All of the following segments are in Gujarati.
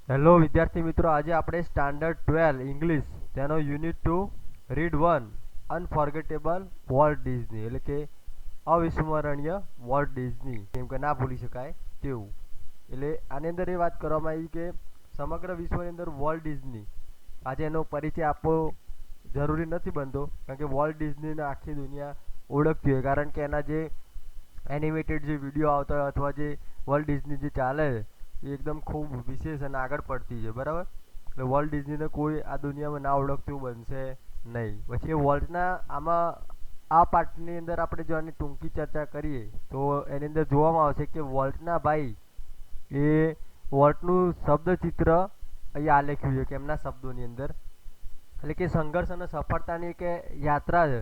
હેલો વિદ્યાર્થી મિત્રો, આજે આપણે સ્ટાન્ડર્ડ 12 ઇંગ્લિશ તેનો યુનિટ 2 રીડ 1 અનફોર્ગેટેબલ વોલ્ટ ડિઝની એટલે કે અવિસ્મરણીય વોલ્ટ ડિઝની, કેમ કે ના ભૂલી શકાય તેવું. એટલે આની અંદર એ વાત કરવામાં આવી કે સમગ્ર વિશ્વની અંદર વોલ્ટ ડિઝની આજે એનો પરિચય આપવો જરૂરી નથી બનતો, કારણ કે વોલ્ટ ડિઝનીને આખી દુનિયા ઓળખતી હોય, કારણ કે એના જે એનિમેટેડ જે વિડીયો આવતા હોય અથવા જે વોલ્ટ ડિઝની જે ચાલે એ એકદમ ખૂબ વિશેષ અને આગળ પડતી છે, બરાબર. એટલે વોલ્ટ ડિઝનીને કોઈ આ દુનિયામાં ના ઓળખતું બનશે નહીં. પછી વોલ્ટના આમાં આ પાર્ટની અંદર આપણે જો આની ટૂંકી ચર્ચા કરીએ તો એની અંદર જોવામાં આવશે કે વોલ્ટના ભાઈ એ વોલ્ટનું શબ્દ ચિત્ર અહીંયા આલેખ્યું છે કે એમના શબ્દોની અંદર, એટલે કે સંઘર્ષ અને સફળતાની કે યાત્રા છે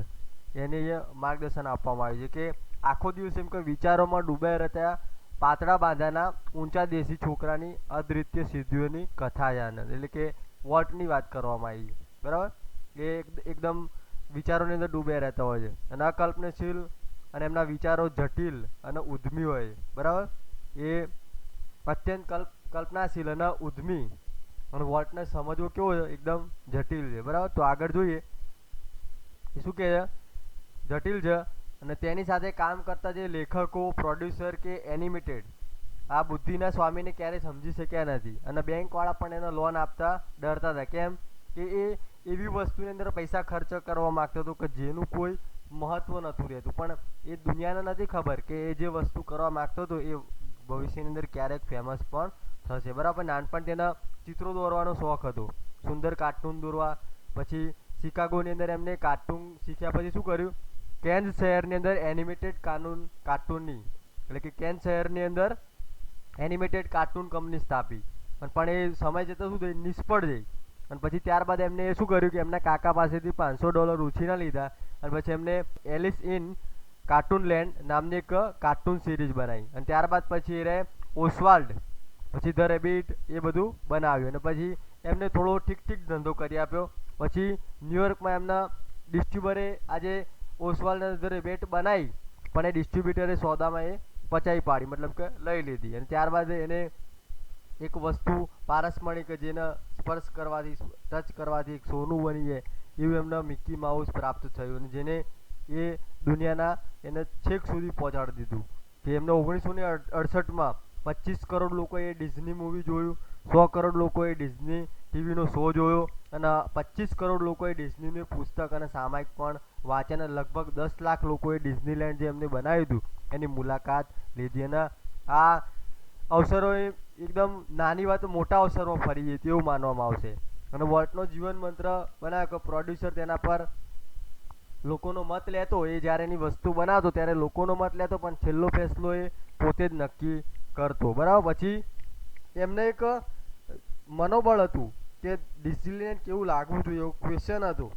એને માર્ગદર્શન આપવામાં આવ્યું છે કે આખો દિવસ એમ કે વિચારોમાં ડૂબાઈ રહેતા પાતળા બાંધાના ઊંચા દેશી છોકરાની અદ્વિતીય સિદ્ધિઓની કથા છે આનંદ, એટલે કે વોલ્ટની વાત કરવામાં આવી, બરાબર. એ એકદમ વિચારોની અંદર ડૂબ્યા રહેતા હોય છે અને અકલ્પનાશીલ અને એમના વિચારો જટિલ અને ઉદ્યમી હોય, બરાબર. એ અત્યંત કલ્પનાશીલ અને ઉદ્યમી અને વોલ્ટને સમજવો કેવો છે, એકદમ જટિલ છે, બરાબર. તો આગળ જોઈએ એ શું કહે છે, જટિલ છે અને તેની સાથે કામ કરતા જે લેખકો, પ્રોડ્યુસર કે એનિમેટેડ આ બુદ્ધિના સ્વામીને ક્યારેય સમજી શક્યા નથી અને બેંકવાળા પણ એને લોન આપતા ડરતા હતા. કેમ કે એ એવી વસ્તુની અંદર પૈસા ખર્ચ કરવા માગતો હતો કે જેનું કોઈ મહત્વ નહોતું રહેતું, પણ એ દુનિયાને નથી ખબર કે એ જે વસ્તુ કરવા માગતો હતો એ ભવિષ્યની અંદર ક્યારેક ફેમસ પણ થશે, બરાબર. નાનપણ તેના ચિત્રો દોરવાનો શોખ હતો, સુંદર કાર્ટૂન દોરવા. પછી શિકાગોની અંદર એમને કાર્ટૂન શીખ્યા પછી શું કર્યું, કેન્સ શહેરની અંદર એનિમેટેડ કાર્ટૂનની એટલે કે કેન્સ શહેરની અંદર એનિમેટેડ કાર્ટૂન કંપની સ્થાપી, પણ એ સમય જતાં શું થયું, નિષ્ફળ જઈ. અને પછી ત્યારબાદ એમને શું કર્યું કે એમના કાકા પાસેથી $500 ઉછીના લીધા અને પછી એમને એલિસ ઇન કાર્ટૂન લેન્ડ નામની એક કાર્ટૂન સિરીઝ બનાવી અને ત્યારબાદ પછી એ રહે ઓસ્વાલ્ડ, પછી ધ રેબિટ એ બધું બનાવ્યું અને પછી એમને થોડો ઠીક ધંધો કરી આપ્યો. પછી ન્યુયોર્કમાં એમના ડિસ્ટ્રીબ્યુટરે આજે ઓસ્વાલ્ડ ધ રેબિટ બનાવી, પણ એ ડિસ્ટ્રીબ્યુટરે સોદામાં એ પચાવી પાડી, મતલબ કે લઈ લીધી. અને ત્યારબાદ એને એક વસ્તુ પારસમણી કે જેને સ્પર્શ કરવાથી, ટચ કરવાથી એક સોનું બની જાય એવું એમને મિકી માઉસ પ્રાપ્ત થયું અને જેને એ દુનિયાના એને છેક સુધી પહોંચાડી દીધું. કે એમને 1968માં 25 કરોડ લોકોએ ડિઝની મૂવી જોયું, 100 કરોડ લોકોએ ડિઝની ટીવીનો શો જોયો અને 25 કરોડ લોકોએ ડિઝનીનું પુસ્તક અને સામાયિક પણ વાંચ્યા અને લગભગ 10 લાખ લોકોએ ડિઝનીલેન્ડ જે એમને બનાવ્યું હતું એની મુલાકાત લીધી. અને આ અવસરો એકદમ નાની વાત મોટા અવસરમાં ફરી જાય તેવું માનવામાં આવશે. અને વોલ્ટનો જીવન મંત્ર બનાવ્યો કે પ્રોડ્યુસર તેના પર લોકોનો મત લેતો, એ જ્યારે એની વસ્તુ બનાવતો ત્યારે લોકોનો મત લેતો, પણ છેલ્લો ફેસલો એ પોતે જ નક્કી કરતો, બરાબર. પછી એમને એક મનોબળ હતું કે ડિઝનીલેન્ડ કેવું લાગવું જોઈએ એવું ક્વેશ્ચન હતું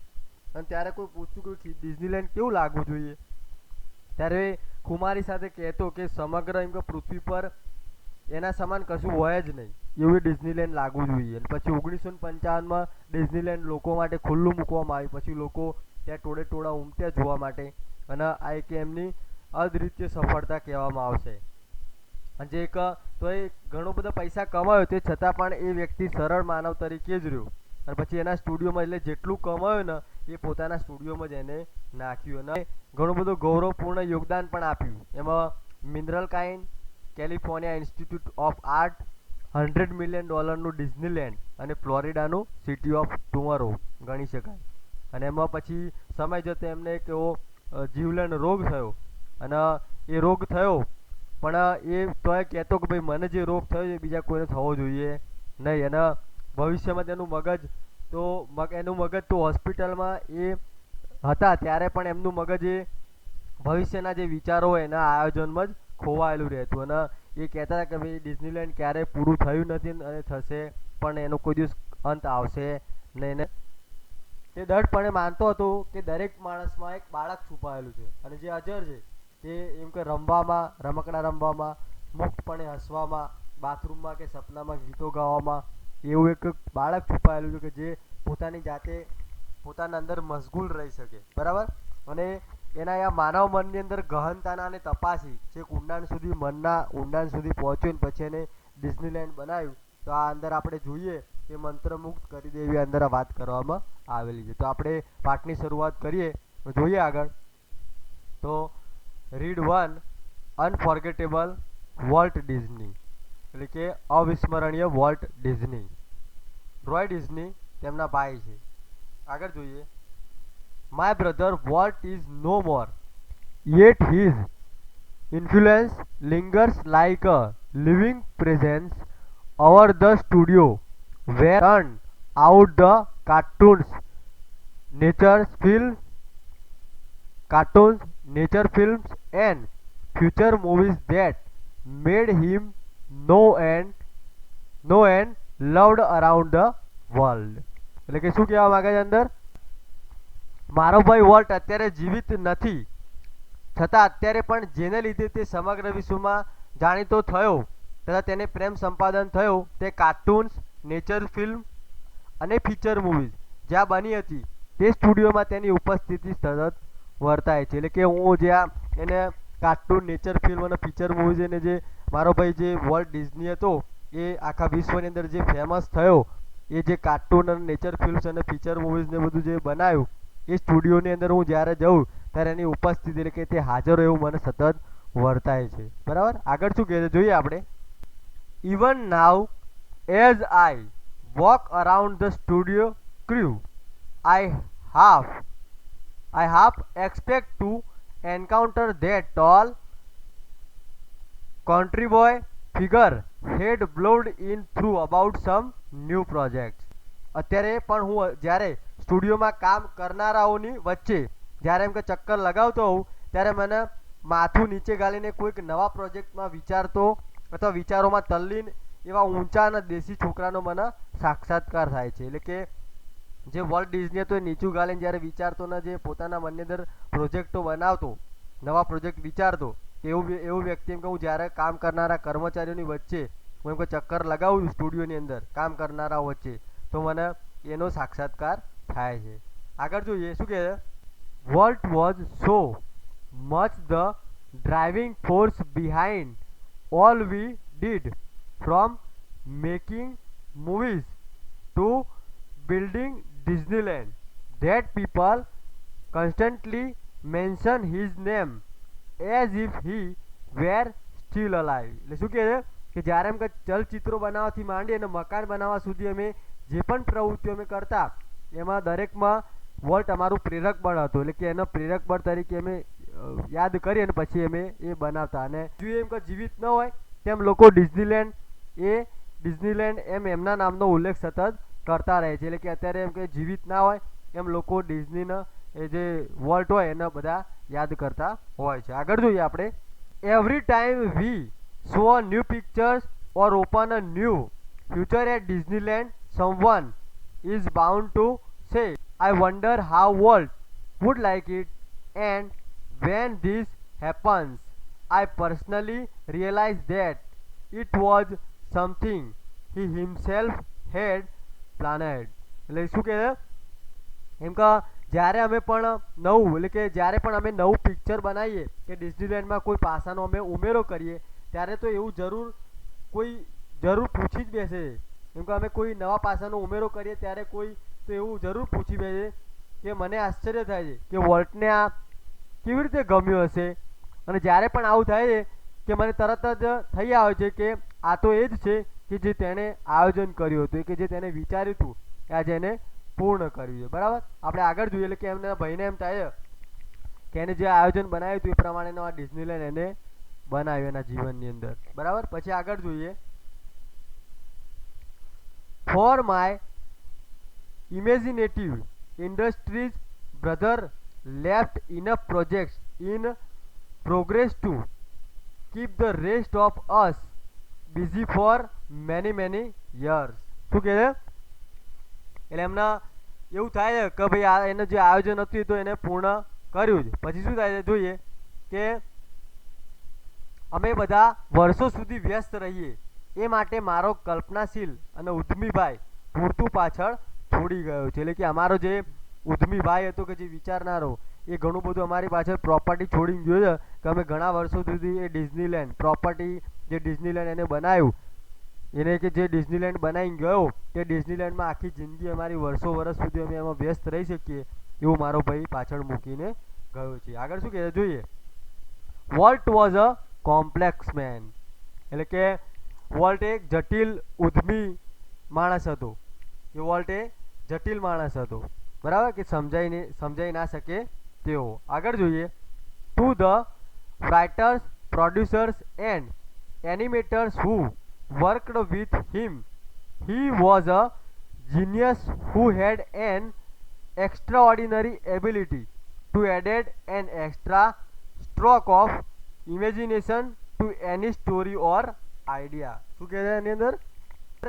અને ત્યારે કોઈ પૂછતું કે ડિઝનીલેન્ડ કેવું લાગવું જોઈએ ત્યારે કુમારી સાથે કહેતો કે સમગ્ર એમ કે પૃથ્વી પર એના સમાન કશું હોય જ નહીં એવું ડિઝનીલેન્ડ લાગવું જોઈએ. અને પછી 1955માં ડિઝનીલેન્ડ લોકો માટે ખુલ્લું મૂકવામાં આવ્યું. પછી લોકો ત્યાં ટોળા ઉમટ્યા જોવા માટે અને આ એક એમની અદ્વિતીય સફળતા કહેવામાં આવશે. અને જે એક તો એ ઘણો બધા પૈસા કમાયો તે છતાં પણ એ વ્યક્તિ સરળ માનવ તરીકે જ રહ્યો અને પછી એના સ્ટુડિયોમાં એટલે જેટલું કમાયું ને એ પોતાના સ્ટુડિયોમાં જ એને નાખ્યું અને ઘણું બધું ગૌરવપૂર્ણ યોગદાન પણ આપ્યું. એમાં mineral Kine, California institute of art, $100 million Disneyland અને ફ્લોરિડાનું સિટી ઓફ ટુમોરો ગણી શકાય. અને એમાં પછી સમય જતો એમને એક એવો જીવલેણ રોગ થયો અને એ રોગ થયો પણ એ તોય કહેતો કે ભાઈ મને જે રોગ થયો છે બીજા કોઈને થવો જોઈએ નહીં. અને ભવિષ્યમાં તેનું મગજ એનું મગજ તો હોસ્પિટલમાં એ હતા ત્યારે પણ એમનું મગજ એ ભવિષ્યના જે વિચારો હોય એના આયોજનમાં જ ખોવાયેલું રહેતું અને એ કહેતા હતા કે ભાઈ ડિઝનીલેન્ડ ક્યારેય પૂરું થયું નથી અને થશે પણ એનો કોઈ દિવસ અંત આવશે નહીં. ને તે દૃઢપણે માનતો હતો કે દરેક માણસમાં એક બાળક છુપાયેલું છે અને જે અજર છે તે એમ કે રમવામાં, રમકડા રમવામાં, મુક્તપણે હસવામાં, બાથરૂમમાં કે સપનામાં ગીતો ગાવામાં એવું એક બાળક છુપાયેલું છે કે જે પોતાની જાતે પોતાના અંદર મશગુલ રહી શકે, બરાબર. અને એના આ માનવ મનની અંદર ગહનતાના અને તપાસી છેક ઊંડાણ સુધી, મનના ઊંડાણ સુધી પહોંચ્યો ને પછી એને ડિઝનીલેન્ડ બનાવ્યું તો આ અંદર આપણે જોઈએ કે મંત્રમુગ્ધ કરી દે એવી અંદર વાત કરવામાં આવેલી છે. તો આપણે પાઠની શરૂઆત કરીએ તો જોઈએ આગળ. તો રીડ 1 અનફોર્ગેટેબલ વોલ્ટ ડિઝની, એટલે કે અવિસ્મરણીય વોલ્ટ ડિઝની. રોય ડિઝની તેમના ભાઈ છે. આગળ જોઈએ. My brother Walt is no more, yet his influence lingers like a living presence over the studio where turned out the cartoons, nature films and future movies that made him known and loved around the world. એટલે કે શું કહેવા માંગે છે અંદર? મારો ભાઈ વોલ્ટ અત્યારે જીવિત નથી, છતાં અત્યારે પણ જેને લીધે તે સમગ્ર વિશ્વમાં જાણીતો થયો તથા તેને પ્રેમ સંપાદન થયો તે કાર્ટૂન્સ, નેચર ફિલ્મ અને ફીચર મૂવીઝ જ્યાં બની હતી તે સ્ટુડિયોમાં તેની ઉપસ્થિતિ સતત વર્તાય છે. એટલે કે હું જ્યાં એને કાર્ટૂન, નેચર ફિલ્મ અને ફીચર મૂવીઝ એને જે મારો ભાઈ જે વોલ્ટ ડિઝની હતો એ આખા વિશ્વની અંદર જે ફેમસ થયો, એ જે કાર્ટૂન અને નેચર ફિલ્મ્સ અને ફીચર મૂવીઝ ને બધું જે બનાવ્યું એ સ્ટુડિયોની અંદર હું જ્યારે જઉં ત્યારે એની ઉપસ્થિતિ એટલે કે તે હાજર એવું મને સતત વર્તાય છે. બરાબર. આગળ શું કહે છે જોઈએ આપણે. Even now as I walk around the studio crew I half expect to encounter that tall country boy figure head blowed in through about some new projects. અત્યારે પણ હું જ્યારે સ્ટુડિયોમાં કામ કરનારાઓની વચ્ચે જ્યારે એમ કે ચક્કર લગાવતો હોઉં ત્યારે મને માથું નીચે ગાલીને કોઈક નવા પ્રોજેક્ટમાં વિચારતો અથવા વિચારોમાં તલ્લીન એવા ઊંચા અને દેશી છોકરાનો મને સાક્ષાત્કાર થાય છે. એટલે કે જે વોલ્ટ ડિઝની હતો એ નીચું ગાલીને જ્યારે વિચારતો ને જે પોતાના મનની અંદર પ્રોજેક્ટો બનાવતો, નવા પ્રોજેક્ટ વિચારતો, એવું વ્યક્તિ એમ કે હું જ્યારે કામ કરનારા કર્મચારીઓની વચ્ચે હું એમ કે ચક્કર લગાવું સ્ટુડિયોની અંદર કામ કરનારાઓ વચ્ચે તો મને એનો સાક્ષાત્કાર થાય છે. આગળ જોઈએ શું કહે છે. Walt was so much the driving force behind all we did, from making movies to building Disneyland, that people constantly mention his name as if he were still alive. એટલે શું કહે છે કે જ્યારે એમ કે ચલચિત્રો બનાવવાથી માંડી અને મકાન બનાવવા સુધી અમે જે પણ પ્રવૃત્તિઓ અમે કરતા એમાં દરેકમાં વોલ્ટ અમારું પ્રેરક બળ હતું. એટલે કે એનો પ્રેરક બળ તરીકે અમે યાદ કરી અને પછી અમે એ બનાવતા. અને જો એમ કે જીવિત ન હોય તેમ લોકો ડિઝનીલેન્ડ એમ એમના નામનો ઉલ્લેખ સતત કરતા રહે છે. એટલે કે અત્યારે એમ કે જીવિત ના હોય એમ લોકો ડિઝનીના એ જે વોલ્ટ હોય એને બધા યાદ કરતા હોય છે. આગળ જોઈએ આપણે. Every time we saw new pictures or open a new future at Disneyland someone is bound to say I wonder how Walt would like it, and when this happens I personally realize that it was something he himself had planned. એટલે શું કહે છે એમ કે જ્યારે અમે પણ નવું એટલે કે જ્યારે પણ અમે નવું પિક્ચર બનાવીએ કે ડિઝનીલેન્ડમાં કોઈ પાસાનો અમે ઉમેરો કરીએ ત્યારે તો એવું જરૂર પૂછી જ બેસે છે. એમ કે અમે કોઈ નવા પાસાનો ઉમેરો કરીએ ત્યારે કોઈ તો એવું જરૂર પૂછી બેસે કે મને આશ્ચર્ય થાય છે કે વોલ્ટને આ કેવી રીતે ગમ્યું હશે. અને જ્યારે પણ આવું થાય છે કે મને તરત જ થઈ આવે છે કે આ તો એ જ છે કે જે તેણે આયોજન કર્યું હતું, કે જે તેને વિચાર્યું હતું કે આજે એને પૂર્ણ કર્યું છે. બરાબર. આપણે આગળ જોઈએ. એટલે કે એમના ભાઈને એમ થાય કે એને જે આયોજન બનાવ્યું હતું એ પ્રમાણેનો આ ડિઝનીલેન્ડ એને બનાવ્યું એના જીવનની અંદર. બરાબર. પછી આગળ જોઈએ. For my imaginative industries brother left enough projects in progress to keep the rest of us busy for many years. શું કહે છે એટલે એમના એવું થાય છે કે ભાઈ આ એનું જે આયોજન હતું તો એને પૂર્ણ કર્યું છે. પછી શું થાય છે જોઈએ કે અમે બધા વર્ષો સુધી વ્યસ્ત રહીએ એ માટે મારો કલ્પનાશીલ અને ઉદ્યમી ભાઈ પૂરતું પાછળ છોડી ગયો છે. એટલે કે અમારો જે ઉદ્યમી ભાઈ હતો કે જે વિચારનારો એ ઘણું બધું અમારી પાછળ પ્રોપર્ટી છોડીને ગયો છે કે અમે ઘણા વર્ષો સુધી એ ડિઝનીલેન્ડ પ્રોપર્ટી જે ડિઝનીલેન્ડ એને બનાવ્યું એને કે જે ડિઝનીલેન્ડ બનાવીને ગયો તે ડિઝનીલેન્ડમાં આખી જિંદગી અમારી વર્ષ સુધી અમે એમાં વ્યસ્ત રહી શકીએ એવું મારો ભાઈ પાછળ મૂકીને ગયો છે. આગળ શું કહે જોઈએ. Walt was a complex man, એટલે કે વોલ્ટ એક જટિલ ઉદ્યમી માણસ હતો. એ વોલ્ટ એ જટિલ માણસ હતો, બરાબર, કે સમજાઈ ના શકે તેઓ. આગળ જોઈએ. To the writers, producers and animators who worked with him, he was a genius who had an extraordinary ability to add an extra stroke of imagination to any story or idea. શું કહે છે એની અંદર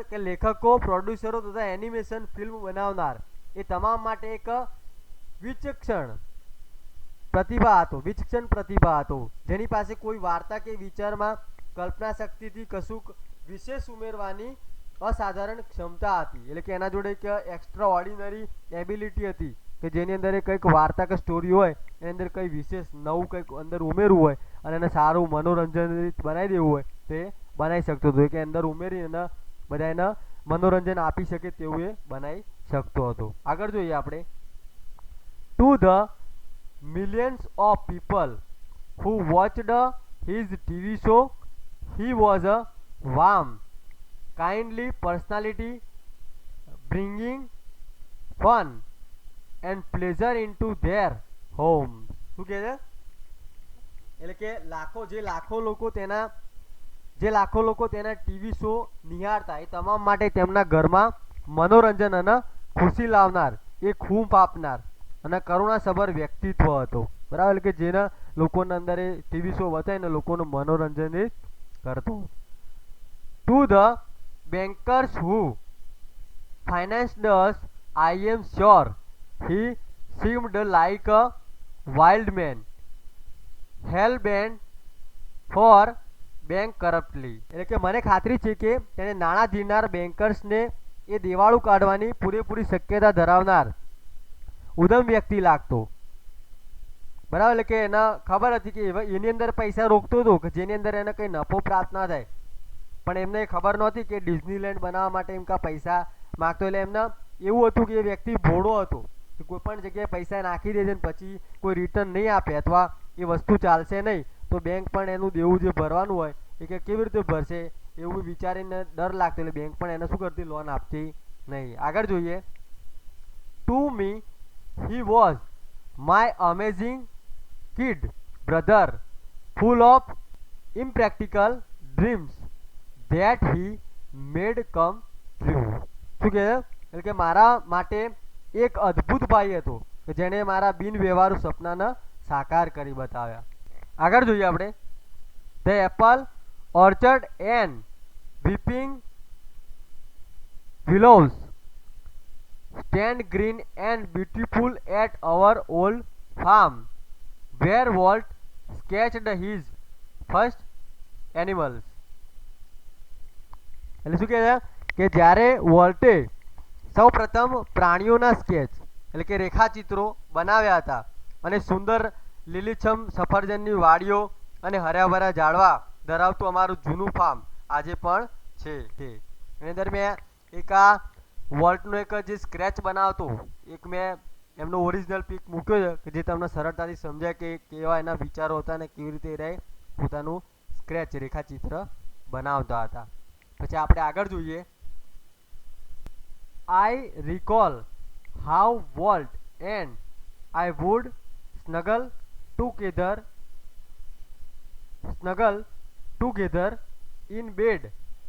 કે લેખકો, પ્રોડ્યુસરો તથા એનિમેશન ફિલ્મ બનાવનાર એ તમામ માટે એક વિચક્ષણ પ્રતિભા હતો, જેની પાસે કોઈ વાર્તા કે વિચારમાં કલ્પના શક્તિથી કશુંક વિશેષ ઉમેરવાની અસાધારણ ક્ષમતા હતી. એટલે કે એના જોડે એક એક્સ્ટ્રા ઓર્ડિનરી એબિલિટી હતી કે જેની અંદર કંઈક વાર્તા કે સ્ટોરી હોય એની અંદર કંઈ વિશેષ નવું કંઈક અંદર ઉમેરવું હોય અને એને સારું મનોરંજન બનાવી દેવું હોય તે બનાવી શકતો હતો, કે અંદર ઉમેરીને બધા એને મનોરંજન આપી શકે તેવું એ બનાવી શકતો હતો. આગળ જોઈએ આપણે. To the millions of people who watched his TV show, he was a warm, kindly personality, bringing fun and pleasure into their homes. શું કહે છે? એટલે કે લાખો લોકો તેના ટીવી શો નિહાળતા એ તમામ માટે તેમના ઘરમાં મનોરંજન અને ખુશી લાવનાર, એ ખૂંપ આપનાર અને કરુણાસભર વ્યક્તિત્વ હતો, બરાબર, કે જેના લોકોના અંદર એ ટીવી શો બતાવીને લોકોનું મનોરંજન કરતો. To the bankers who financed us, I am sure he seemed like a wild man, hell-bent for bankruptcy. એટલે કે મને ખાતરી છે કે તેને નાણાં ધીરનાર બેન્કર્સને એ દેવાળું કાઢવાની પૂરેપૂરી શક્યતા ધરાવનાર ઉદમ વ્યક્તિ લાગતો, બરાબર. એટલે કે એને ખબર હતી કે એની અંદર પૈસા રોકતો હતો કે જેની અંદર એને કંઈ નફો પ્રાપ્ત ના થાય, પણ એમને ખબર નહોતી કે ડિઝનીલેન્ડ બનાવવા માટે એમ કા પૈસા માગતો. એટલે એમને એવું હતું કે એ વ્યક્તિ ભોળો હતો, કે કોઈ પણ જગ્યાએ પૈસા નાખી દે છે ને પછી કોઈ રિટર્ન નહીં આપે અથવા એ વસ્તુ ચાલશે નહીં તો બેંક પણ એનું દેવું જે ભરવાનું હોય એ કે કેવી રીતે ભરશે એવું વિચારીને ડર લાગતો, એટલે બેંક પણ એને શું કરતી, લોન આપતી નહીં. આગળ જોઈએ. To me he was my amazing kid brother, full of impractical dreams that he made come true. શું કહે? એટલે કે મારા માટે એક અદ્ભુત ભાઈ હતો કે જેણે મારા બિનવ્યવહારુ સપનાને સાકાર કરી બતાવ્યા. આગળ જોઈએ આપણે. The apple orchard and weeping willows stand green and beautiful at our old farm, where Walt sketched his first animals. એટલે શું કહે છે કે જ્યારે વોલ્ટે સૌ પ્રથમ પ્રાણીઓના સ્કેચ એટલે કે રેખાચિત્રો બનાવ્યા હતા અને સુંદર લીલીછમ સફરજનની વાડીઓ અને હર્યાભર્યા ઝાડવા ધરાવતું અમારું જૂનું ફાર્મ આજે પણ છે. એની અંદર મેં એક આ વોલ્ટનો એક જે સ્ક્રેચ બનાવતો એક મેં એમનો ઓરિજિનલ પિક મૂક્યો છે કે જે તમને સરળતાથી સમજાય કે કેવા એના વિચારો હતા અને કેવી રીતે એ પોતાનું સ્ક્રેચ રેખાચિત્ર બનાવતા હતા. પછી આપણે આગળ જોઈએ. I recall how Walt and I would snuggle together in bed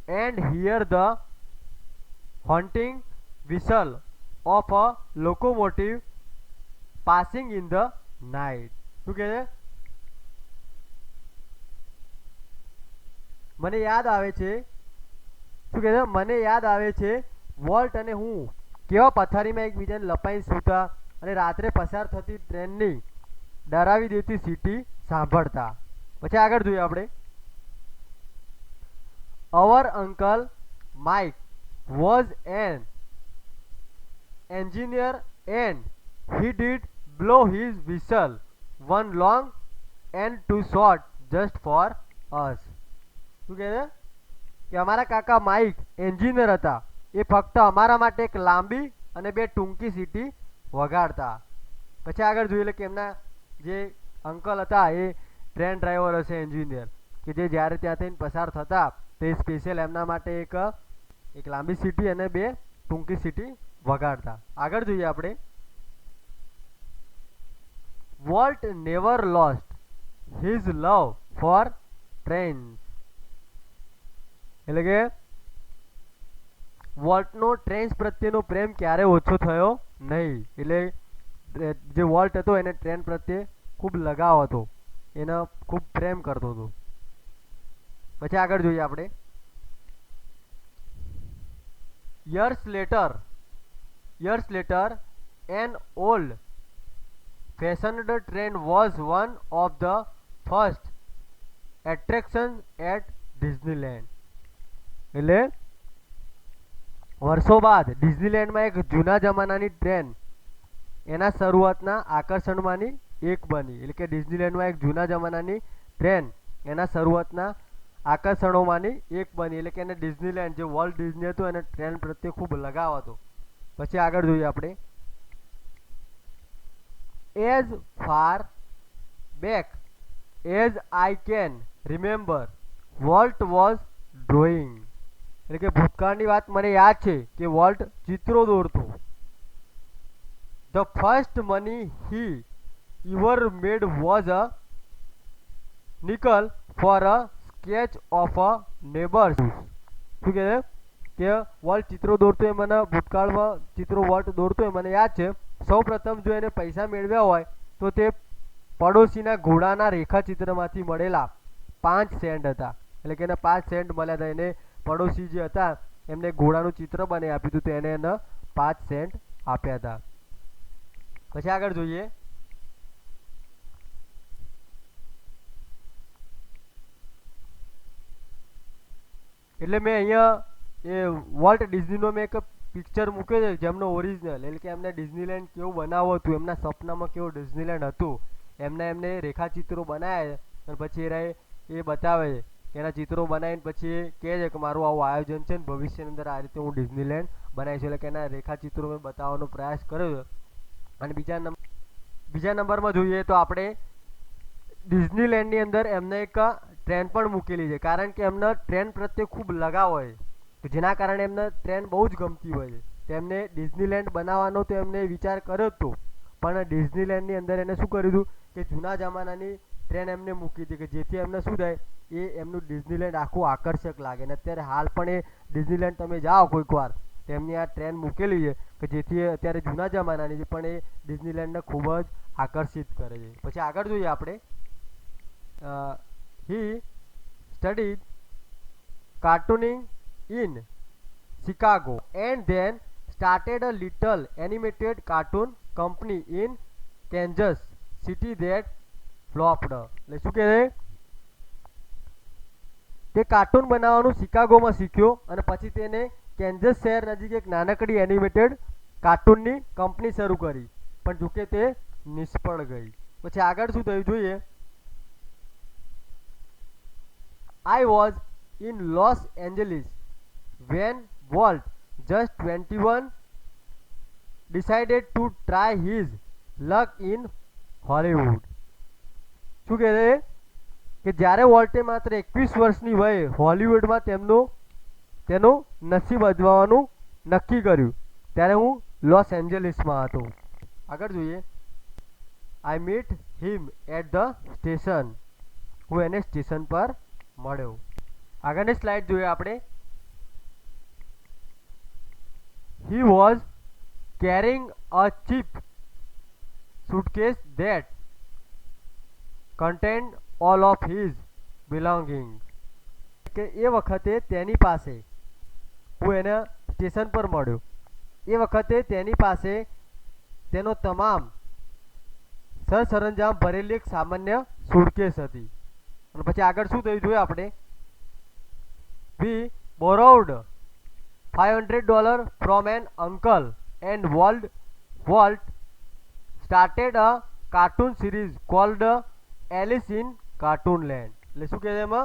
and hear the haunting whistle of a locomotive passing in the night. શું કહે છે? મને યાદ આવે છે વોલ્ટ અને હું કેવા પથારીમાં એકબીજાને લપાઈને સૂતા અને રાત્રે પસાર થતી ટ્રેનની ડરાવી દેતી સીટી સાંભળતા. પછી આગળ જોઈએ આપણે. Our uncle Mike was an engineer and he did blow his whistle, one long and two short, just for us. શું કહે છે? કે અમારા કાકા માઇક એન્જિનિયર હતા, એ ફક્ત અમારા માટે એક લાંબી અને બે ટૂંકી સીટી વગાડતા. પછી આગળ જોઈ લે કે એમના જે અંકલ હતા એ ટ્રેન ડ્રાઈવર હશે, એન્જિનિયર, કે જે જ્યારે ત્યાંથી પસાર થતા તે સ્પેશિયલ એમના માટે એક લાંબી સીટી અને બે ટૂંકી સીટી વગાડતા. આગળ જોઈએ આપણે, વોલ્ટ નેવર લોસ્ટ હિઝ લવ ફોર ટ્રેન્સ. એટલે કે વોલ્ટનો ટ્રેન્સ પ્રત્યેનો પ્રેમ ક્યારે ઓછો થયો નહીં. એટલે જે વોલ્ટ હતો એને ટ્રેન પ્રત્યે ખૂબ લગાવ હતો, એને ખૂબ પ્રેમ કરતો હતો. પછી આગળ જોઈએ આપણે, years later an old fashioned train was one of the first attractions at Disneyland. એટલે વર્ષો બાદ ડિઝનીલેન્ડમાં એક જૂના જમાનાની ટ્રેન એના શરૂઆતના આકર્ષણમાંની એક બની. એટલે કે ડિઝનીલેન્ડમાં એક જૂના જમાનાની ટ્રેન એના શરૂઆતના આકર્ષણોમાંની એક બની. એટલે કે એને ડિઝનીલેન્ડ જે વોલ્ટ ડિઝની હતું એને ટ્રેન પ્રત્યે ખૂબ લગાવ હતો. પછી આગળ જોઈએ આપણે, as far back as I can remember volt was drawing. એટલે કે ભૂતકાળની વાત મને યાદ છે કે વોલ્ટ ચિત્રો દોરતો. The first money he ever made was a nickel for a sketch of a neighbor's. શું કહે કે વોલ્ટ ચિત્રો દોરતો એ મને ભૂતકાળમાં ચિત્રો વોલ્ટ દોરતો એ મને યાદ છે. સૌ પ્રથમ જો એને પૈસા મેળવ્યા હોય તો તે પડોશીના ઘોડાના રેખાચિત્રમાંથી મળેલા 5 સેન્ટ હતા. એટલે કે એને 5 સેન્ટ મળ્યા હતા. એને પડોશી જે હતા એમને ઘોડાનું ચિત્ર બનાવી આપ્યું હતું, તો એને 5 સેન્ટ આપ્યા હતા. પછી આગળ જોઈએ, એટલે મેં અહીંયા એ વોલ્ટ ડિઝનીનો મેં એક પિક્ચર મૂક્યો છે જેમનો ઓરિજિનલ, એટલે કે એમને ડિઝનીલેન્ડ કેવું બનાવવું હતું, એમના સપનામાં કેવું ડિઝનીલેન્ડ હતું, એમને રેખાચિત્રો બનાવ્યા અને પછી એ બતાવે છે. એના ચિત્રો બનાવીને પછી એ કહે છે કે મારું આવું આયોજન છે ને ભવિષ્યની અંદર આ રીતે હું ડિઝનીલેન્ડ બનાવીશ. એટલે કે એના રેખાચિત્રો મેં બતાવવાનો પ્રયાસ કર્યો છે. અને બીજા નંબરમાં જોઈએ તો આપણે ડિઝનીલેન્ડની અંદર એમને એક ટ્રેન પણ મૂકેલી છે, કારણ કે એમને ટ્રેન પ્રત્યે ખૂબ લગાવ હોય, જેના કારણે એમને ટ્રેન બહુ જ ગમતી હોય છે. તેમને ડિઝનીલેન્ડ બનાવવાનો તો એમને વિચાર કર્યો હતો, પણ ડિઝનીલેન્ડની અંદર એને શું કર્યું હતું કે જૂના જમાનાની ટ્રેન એમને મૂકી હતી, કે જેથી એમને શું થાય એ એમનું ડિઝનીલેન્ડ આખું આકર્ષક લાગે. અને અત્યારે હાલ પણ એ ડિઝનીલેન્ડ તમે જાઓ કોઈક વાર, તેમની આ ટ્રેન મૂકેલી છે કે જેથી અત્યારે જૂના જમાનાની છે પણ એ ડિઝનીલેન્ડને ખૂબ જ આકર્ષિત કરે છે. પછી આગળ જોઈએ આપણે, he studied cartooning in Chicago and then started a little animated cartoon company in Kansas City that flopped. એટલે શું કહે છે, તે કાર્ટૂન બનાવવાનું શિકાગોમાં શીખ્યો અને પછી તેને કેન્ઝસ શહેર નજીક એક નાનકડી એનિમેટેડ કાર્ટૂનની કંપની શરૂ કરી, પણ જોકે તે નિષ્ફળ ગઈ. પછી આગળ શું થયું જોઈએ, I was in Los Angeles when Walt, just 21, decided to try his luck in Hollywood. શું કહે છે કે જ્યારે વોલ્ટે માત્ર 21 વર્ષની વયે હોલિવૂડમાં તેનું નસીબ અજમાવવાનું નક્કી કર્યું, ત્યારે હું લોસ એન્જલિસમાં હતો. આગળ જોઈએ, I met him at the station. હું એને સ્ટેશન પર મળ્યો. આગળની સ્લાઇડ જોઈએ આપણે, he was carrying a cheap suitcase that contained all of his belongings. કે એ વખતે તેની પાસે, હું એને સ્ટેશન પર મળ્યો, એ વખતે તેની પાસે તેનો તમામ સરસરંજામ ભરેલી એક સામાન્ય સુટકેસ હતી. અને પછી આગળ શું થયું જોઈએ આપણે, we borrowed $500 from an uncle and Walt started a cartoon series called Alice in Cartoonland. એટલે શું કહે છે એમાં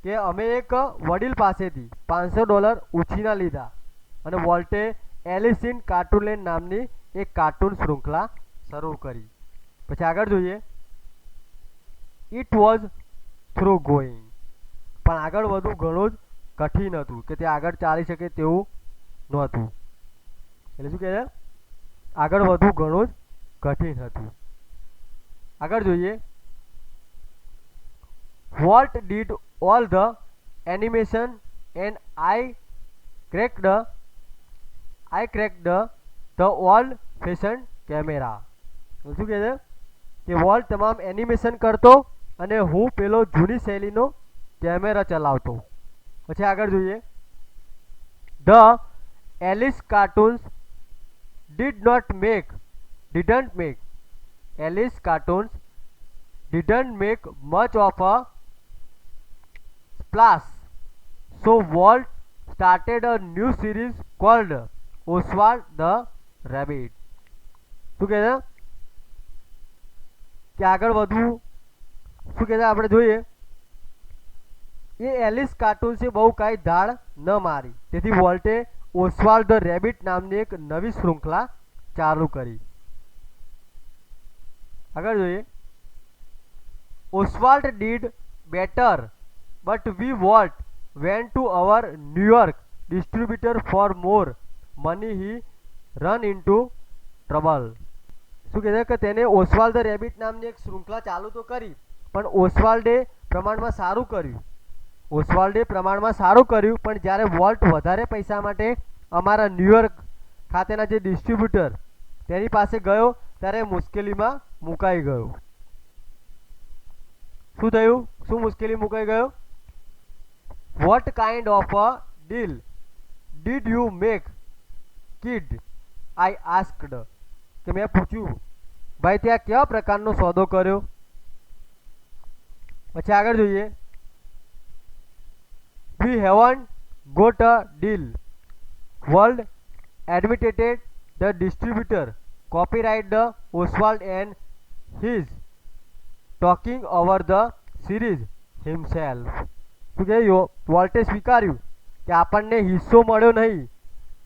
કે અમે એક વડીલ પાસેથી $500 ઉછીના લીધા અને વોલ્ટે એલિસ ઇન કાર્ટૂનલેન્ડ નામની એક કાર્ટૂન શૃંખલા શરૂ કરી. પછી આગળ જોઈએ, ઇટ વોઝ થ્રુ ગોઈંગ, પણ આગળ વધવું ઘણું જ કઠિન હતું કે તે આગળ ચાલી શકે તેવું નહોતું. એટલે શું કહે છે, આગળ વધવું ઘણું જ કઠિન હતું. આગળ જોઈએ, volt did all the animation and I cracked the old fashion camera. શું કહે છે કે વોલ્ટ તમામ એનિમેશન કરતો અને હું પેલો જૂની શૈલીનો કેમેરા ચલાવતો. પછી આગળ જોઈએ, the Alice cartoons didn't make Alice cartoons didn't make much of a splash, so Walt started a new series called Oswald the Rabbit. શું કહે છે કે આગળ વધવું, શું કહે છે આપણે જોઈએ, એ એલિસ કાર્ટૂન્સે બહુ કાંઈ ધાડ ન મારી, તેથી વોલ્ટે ઓસ્વાલ્ડ ધ રેબિટ નામની એક નવી શૃંખલા ચાલુ કરી. આગળ જોઈએ, Oswald did better but we Walt went to our New York distributor for more money he run into trouble. શું કહે છે કે તેને ઓસ્વાલ્ડ ધ રેબિટ નામની એક શૃંખલા ચાલુ તો કરી, પણ ઓસ્વાલ્ડે પ્રમાણમાં સારું કર્યું, પણ જ્યારે વોલ્ટ વધારે પૈસા માટે અમારા ન્યુયોર્ક ખાતેના જે ડિસ્ટ્રીબ્યુટર તેની પાસે ગયો ત્યારે મુશ્કેલીમાં મુકાઈ ગયો. શું થયું, શું મુશ્કેલી મુકાઈ ગયો? What kind of a deal did you make kid, I asked, કે મેં પૂછ્યું ભાઈ ત્યાં કેવા પ્રકારનો સોદો કર્યો. પછી આગળ જોઈએ, we haven't got a deal. World admitted the distributor copyright the Oswald and his talking over the series himself. શું કહે, વોલ્ટે સ્વીકાર્યું કે આપણને હિસ્સો મળ્યો નહીં,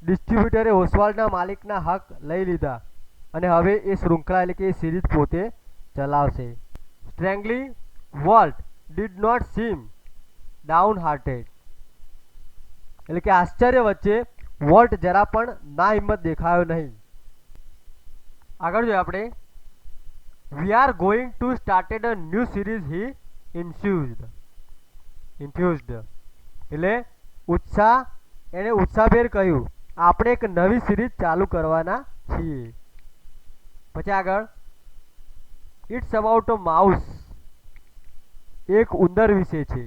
ડિસ્ટ્રીબ્યુટરે ઓસ્વાલ્ડના માલિકના હક લઈ લીધા અને હવે એ શૃંખલા એટલે કે એ સિરીઝ પોતે ચલાવશે. Strangely Walt did not seem down hearted, એટલે કે આશ્ચર્ય વચ્ચે વોલ્ટ જરા પણ ના હિંમત દેખાયો નહીં. આગળ જોઈએ આપણે, we are going to started a new series he infused, એટલે એને ઉત્સાહભેર કહ્યું આપણે એક નવી સિરીઝ ચાલુ કરવાના છીએ. પછી આગળ, ઇટ્સ અબાઉટ અ માઉસ, એક ઉંદર વિશે છે,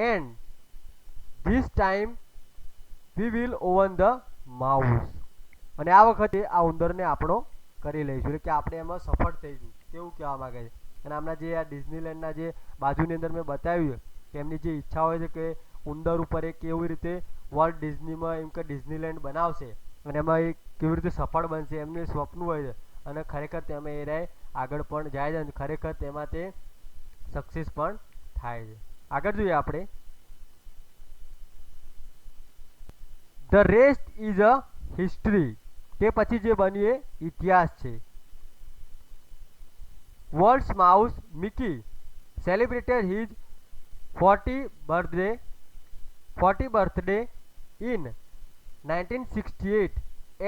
and this time we will oven the mouse, અને આ વખતે આ ઉંદરને આપણો કરી લઈશું, એટલે કે આપણે એમાં સફળ થઈશું તેવું કહેવા માંગે છે. અને આમના જે આ ડિઝનીલેન્ડના જે બાજુની અંદર મેં બતાવ્યું કે એમની જે ઈચ્છા હોય છે કે ઉંદર ઉપર એ કેવી રીતે વોલ્ટ ડિઝનીમાં એમ કે ડિઝનીલેન્ડ બનાવશે અને એમાં એ કેવી રીતે સફળ બનશે, એમનું એ સ્વપ્ન હોય છે અને ખરેખર તેમાં એ રહે આગળ પણ જાય છે અને ખરેખર તેમાં તે સક્સેસ પણ થાય છે. આગળ જોઈએ આપણે, the rest is a history, તે પછી જે બન્યું એ ઇતિહાસ છે. Walt's mouse Mickey celebrated his 40th birthday in 1968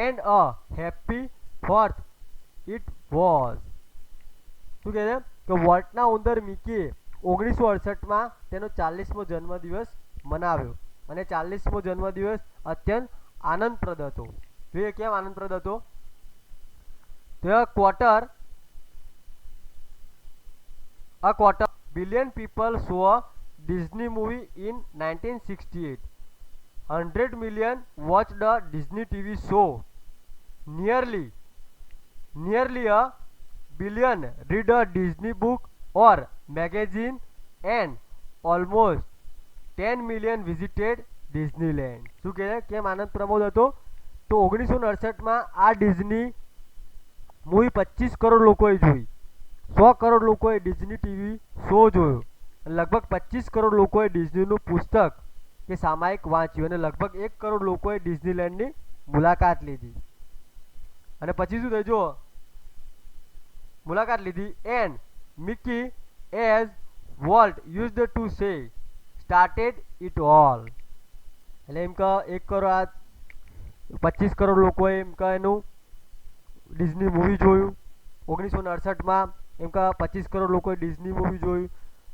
and a happy fourth it was. શું કહે છે કે વોલ્ટના ઉંદર મિકીએ 1968માં તેનો 40મો જન્મદિવસ મનાવ્યો અને 40મો જન્મદિવસ અત્યંત આનંદપ્રદ હતો. જોઈએ કેમ આનંદપ્રદ હતો? તો a quarter billion people saw Disney movie in 1968. 100 million watched a Disney TV show. Nearly a billion read a Disney book or magazine, and almost 10 million visited Disneyland. શું કહે છે કેમ આનંદ પ્રમોદ હતો? તો 1968માં આ ડિઝની મૂવી 25 કરોડ લોકોએ જોઈ, 100 કરોડ લોકોએ ડિઝની ટીવી શો જોયો લગભગ 25 કરોડ લોકોએ ડિઝનીનું પુસ્તક કે સામાયિક વાંચ્યું અને લગભગ 1 કરોડ લોકોએ ડિઝનીલેન્ડની મુલાકાત લીધી. અને પછી શું થયું જો મુલાકાત લીધી and Mickey as volt used to say started it all. એટલે એમ કે 1 કરોડ 25 કરોડ લોકોએ એમ કે એનું ડિઝની મૂવી જોયું. 1968માં એમ કે 25 કરોડ લોકોએ ડિઝની મૂવી જોયું.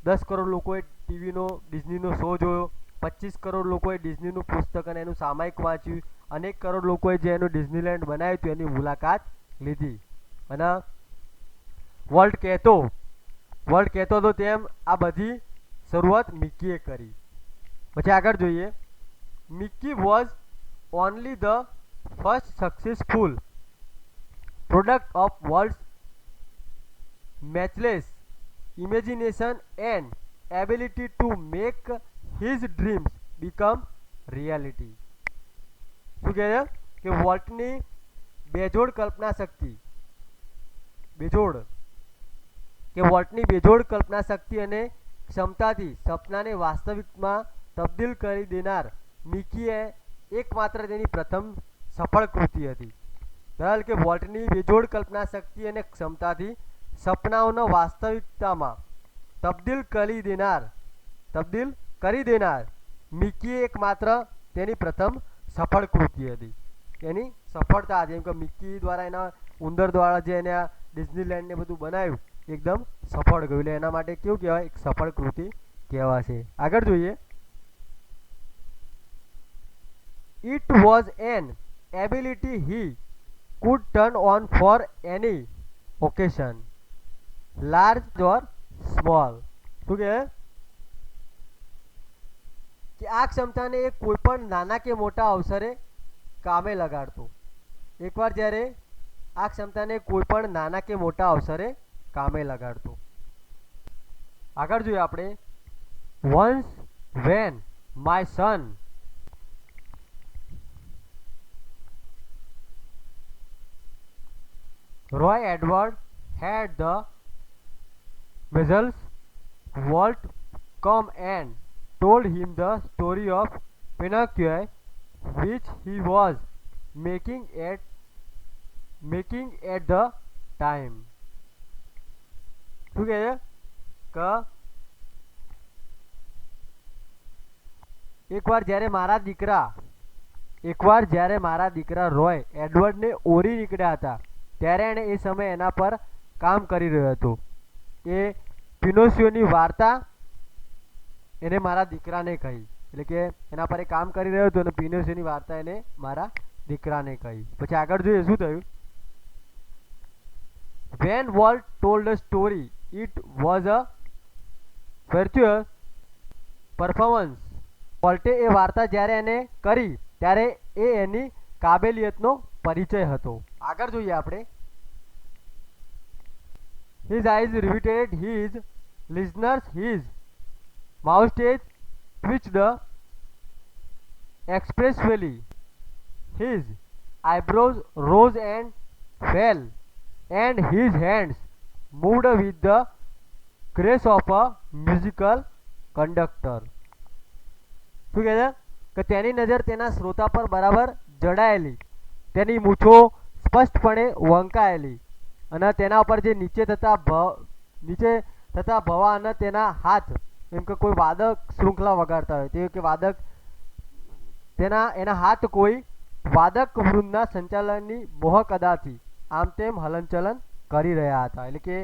10 કરોડ લોકોએ ટીવીનો ડિઝનીનો શો જોયો. 25 કરોડ લોકોએ ડિઝનીનું પુસ્તક અને એનું સામાયિક વાંચ્યું. અને 1 કરોડ લોકોએ જે એનું ડિઝનીલેન્ડ બનાવ્યું હતું એની મુલાકાત લીધી. અને વર્લ્ડ કહેતો હતો તેમ આ બધી શરૂઆત મિકીએ કરી. પછી આગળ જોઈએ. Mickey was only the first successful product of world's matchless imagination and ability to make his dreams become reality. શું કહે છે કે વોલ્ટની બેજોડ કલ્પના શક્તિ અને ક્ષમતાથી સપનાને વાસ્તવિકમાં તબદીલ કરી દેનાર મિકીએ એકમાત્ર તેની પ્રથમ સફળ કૃતિ હતી. બરાબર કે વોલ્ટની બેજોડ કલ્પના શક્તિ અને ક્ષમતાથી સપનાઓનો વાસ્તવિકતામાં તબદીલ કરી દેનાર મિકી એકમાત્ર તેની પ્રથમ સફળ કૃતિ હતી. એની સફળતા હતી. એમ કે મિકી દ્વારા એના ઉંદર દ્વારા જે એને આ ડિઝનીલેન્ડ ને બધું બનાવ્યું એકદમ સફળ ગયું. એટલે એના માટે કેવું કહેવાય? એક સફળ કૃતિ કહેવાશે. આગળ જોઈએ. It was an ability he could turn on for any occasion large or small. શું કહે કે આ ક્ષમતાને એ કોઈ પણ નાના કે મોટા અવસરે કામે લગાડતો. એકવાર જ્યારે આ ક્ષમતાને કોઈ પણ નાના કે મોટા અવસરે કામે લગાડતો. આગળ જોઈએ આપણે. Once when my son Roy Edward had the measles, Walt come and told him the story of Pinocchio, which he was making at the time. શું કહે છે કે એકવાર જ્યારે મારા દીકરા રોય એડવર્ડને ઓરી નીકળ્યા હતા ત્યારે એણે એ સમયે એના પર કામ કરી રહ્યો હતો. એ પિનોશિયોની વાર્તા એને મારા દીકરાને કહી. એટલે કે એના પર એ કામ કરી રહ્યો હતો અને પિનોશિયોની વાર્તા એને મારા દીકરાને કહી. પછી આગળ જોઈએ શું થયું. When Walt told a story, it was a virtuous performance. વોલ્ટે એ વાર્તા જ્યારે એને કરી ત્યારે એ એની કાબેલિયતનો પરિચય હતો. આગળ જોઈએ આપણે. His eyes riveted his listeners, his moustache twitched expressively, his eyebrows rose and fell, and his hands moved with the grace of a musical conductor. શું કહે છે કે તેની નજર તેના શ્રોતા પર બરાબર જડાયેલી, તેની મૂછો સ્પષ્ટપણે વંકાયેલી અને તેના ઉપર જે નીચે થતા ભવા અને તેના હાથ એમ કે કોઈ વાદક શૃંખલા વગાડતા હોય તે કે વાદક એના હાથ કોઈ વાદક વૃંદના સંચાલનની મોહક અદાથી આમ તેમ હલનચલન કરી રહ્યા હતા. એટલે કે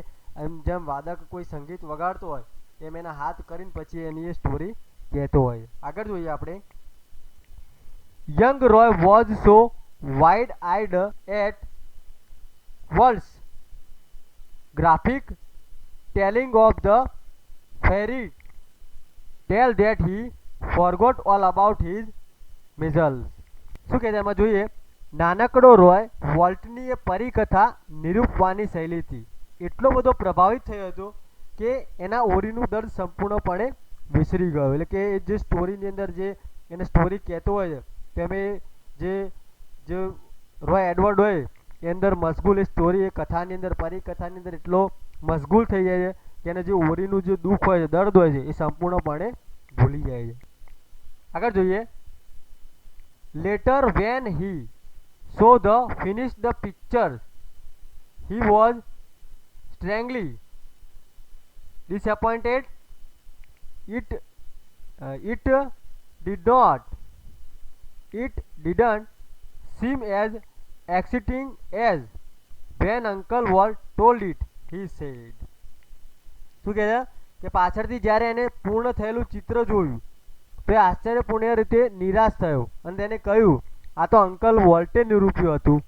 એમ જેમ વાદક કોઈ સંગીત વગાડતો હોય એમ એના હાથ કરીને પછી એની એ સ્ટોરી કહેતો હોય. આગળ જોઈએ આપણે. Young Roy was so wide eyed at world's graphic telling of the fairy tale that he forgot all about his measles. શું કહે છે એમાં જોઈએ. નાનકડો રોય વોલ્ટની એ પરિકથા નિરૂપવાની શૈલીથી એટલો બધો પ્રભાવિત થયો હતો કે એના ઓરીનું દર્દ સંપૂર્ણપણે વિસરી ગયો. એટલે કે જે સ્ટોરીની અંદર જે એને સ્ટોરી કહેતો હોય છે તેમ જે રોય એડવર્ડ હોય એ અંદર મશગુલ એ સ્ટોરી એ કથાની અંદર પરિકથાની અંદર એટલો મશગુલ થઈ જાય છે કે એને જે ઓરીનું જે દુઃખ હોય છે, દર્દ હોય છે, એ સંપૂર્ણપણે ભૂલી જાય છે. આગળ જોઈએ. Letter when he so the finish the picture he was strangely disappointed. It didn't seem as exciting as when Uncle Walt told it, he said. શું કહે છે કે પાછળથી જ્યારે એને પૂર્ણ થયેલું ચિત્ર જોયું તો એ આશ્ચર્યપૂર્ણ રીતે નિરાશ થયો અને તેને કહ્યું આ તો અંકલ વોલ્ટે નિરૂપ્યું હતું,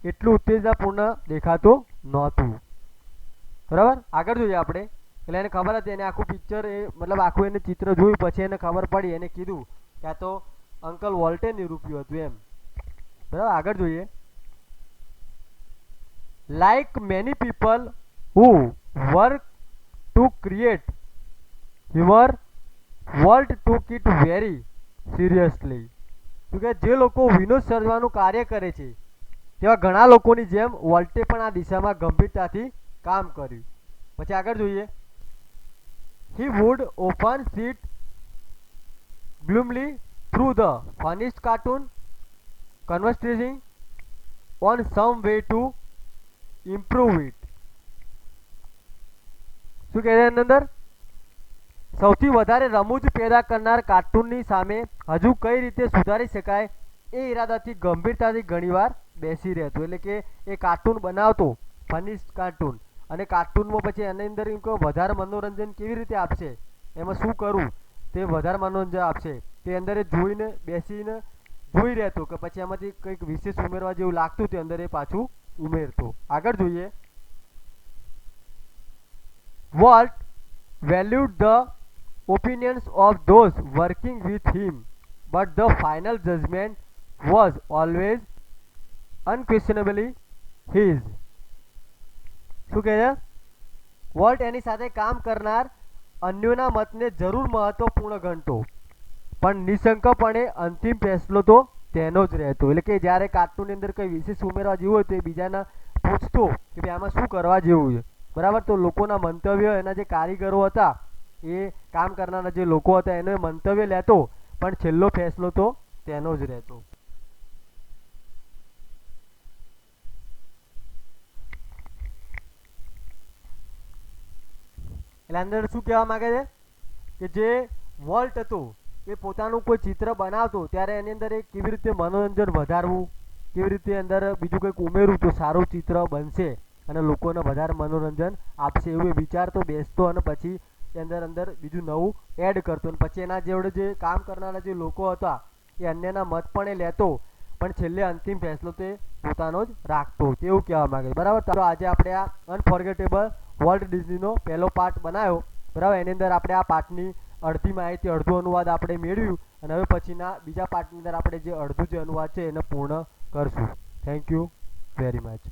એટલું ઉત્તેજનાપૂર્ણ દેખાતું નહોતું. બરાબર. આગળ જોઈએ આપણે. એટલે એને ખબર હતી, એને આખું પિક્ચર એ મતલબ આખું એને ચિત્ર જોયું પછી એને ખબર પડી, એને કીધું કે આ તો અંકલ વોલ્ટે નિરૂપ્યું હતું એમ. બરાબર. આગળ જોઈએ. Like many people who work to create humour, volt took it very seriously. શું કે જે લોકો વિનોદ સર્જવાનું કાર્ય કરે છે તેવા ઘણા લોકોની જેમ વોલ્ટે પણ આ દિશામાં ગંભીરતાથી કામ કર્યું. પછી આગળ જોઈએ. He would often sit gloomily through the funniest cartoon, conversing on some way to improve it. શું કહે છે એની અંદર? સૌથી વધારે રમૂજ પેદા કરનાર કાર્ટૂનની સામે હજુ કઈ રીતે સુધારી શકાય એ ઈરાદાથી ગંભીરતાથી ઘણીવાર બેસી રહેતો. એટલે કે એ કાર્ટૂન બનાવતો, ફનિસ્ટ કાર્ટૂન, અને કાર્ટૂનમાં પછી એની અંદર એમ કહો વધારે મનોરંજન કેવી રીતે આપશે, એમાં શું કરવું તે વધારે મનોરંજન આપશે તે અંદર એ જોઈને બેસીને જોઈ રહેતો કે પછી એમાંથી કંઈક વિશેષ ઉમેરવા જેવું લાગતું તે અંદર એ પાછું ઉમેરતો. આગળ જોઈએ. Volt valued the opinions of those working with him, but the final judgment was always unquestionably his. શું કહે છે? વોલ્ટ એની સાથે કામ કરનાર અન્યોના મતને જરૂર મહત્વપૂર્ણ ગણતો પણ નિશંકપણે અંતિમ ફેસલો તો તેનો જ રહેતો. એટલે કે જ્યારે કાર્ટૂનની અંદર કંઈ વિશેષ ઉમેરવા જેવું હોય તો એ બીજાને પૂછતો કે ભાઈ આમાં શું કરવા જેવું છે. બરાબર. તો લોકોના મંતવ્ય, એના જે કારીગરો હતા, એ કામ કરનારા જે લોકો હતા એનો મંતવ્ય લેતો પણ છેલ્લો ફેસલો તો તેનો જ રહેતો. એટલે અંદર શું કહેવા માંગે છે કે જે વોલ્ટ હતો એ પોતાનું કોઈ ચિત્ર બનાવતો ત્યારે એની અંદર એ કેવી રીતે મનોરંજન વધારવું, કેવી રીતે અંદર બીજું કંઈક ઉમેરવું તો સારું ચિત્ર બનશે અને લોકોને વધારે મનોરંજન આપશે એવું એ વિચારતો, બેસતો અને પછી એ અંદર બીજું નવું એડ કરતો. અને પછી એના જોડે જે કામ કરનારા જે લોકો હતા એ અન્યના મત પણ એ લેતો પણ છેલ્લે અંતિમ ફેસલો તે પોતાનો જ રાખતો, તેવું કહેવા માંગે. બરાબર. તો આજે આપણે આ અનફોર્ગેટેબલ વોલ્ટ ડિઝનીનો પહેલો પાર્ટ બનાવ્યો. બરાબર. એની અંદર આપણે આ પાર્ટની અડધી માહિતી, અડધું અનુવાદ આપણે મેળવ્યું અને હવે પછીના બીજા પાર્ટની અંદર આપણે જે અડધું જે અનુવાદ છે એને પૂર્ણ કરશું. Thank you very much.